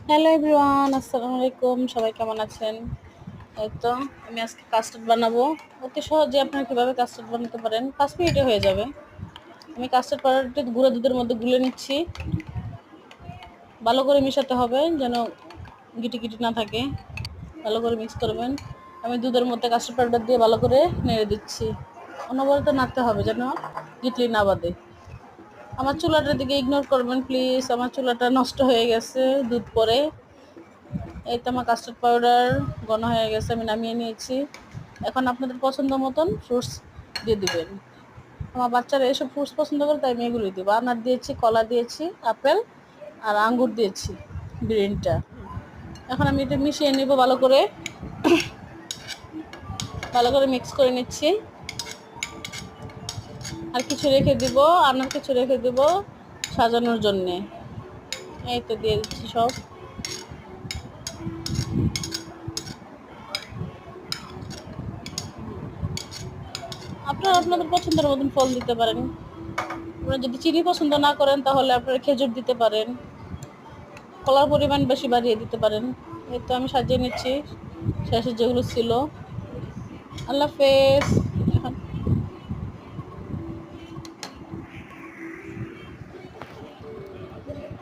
Hello everyone, আসসালামু আলাইকুম। সবাই কেমন আছেন? এই তো আমি আজকে কাস্টার্ড বানাবো। অতি সহজে আপনারা কীভাবে কাস্টার্ড বানাতে পারেন, 5 মিনিটে হয়ে যাবে। আমি কাস্টার্ড পাউডারটি গুঁড়া দুধের মধ্যে গুলে নিচ্ছি। ভালো করে মেশাতে হবে যেন গিটি গিটি না থাকে। ভালো করে মিক্স করবেন। আমি দুধের মধ্যে কাস্টার্ড পাউডার দিয়ে ভালো করে নেড়ে দিচ্ছি। অনবরত নাড়তে হবে যেন গিটলি না বাঁধে। আমার চুলাটার দিকে ইগনোর করবেন প্লিজ, আমার চুলাটা নষ্ট হয়ে গেছে দুধ পরে। এই তো আমার কাস্টার্ড পাউডার ঘন হয়ে গেছে, আমি নামিয়ে নিয়েছি। এখন আপনাদের পছন্দ মতন ফ্রুটস দিয়ে দিবেন। আমার বাচ্চারা এসব ফ্রুটস পছন্দ করে, তাই আমি এগুলোই দেবো। আনার দিয়েছি, কলা দিয়েছি, আপেল আর আঙ্গুর দিয়েছি, গ্রিনটা। এখন আমি এটা মিশিয়ে নেব ভালো করে, ভালো করে মিক্স করে নিচ্ছি। আর কিছু রেখে দিব, আনার কিছু রেখে দিব সাজানোর জন্যে। এই তো দিয়ে দিচ্ছি সব। আপনারা আপনাদের পছন্দের মতন ফল দিতে পারেন। আপনারা যদি চিনি পছন্দ না করেন তাহলে আপনারা খেজুর দিতে পারেন, কলার পরিমাণ বেশি বাড়িয়ে দিতে পারেন। এই তো আমি সাজিয়ে নিচ্ছি শেষে যেগুলো ছিল। আল্লাহ হাফেজ।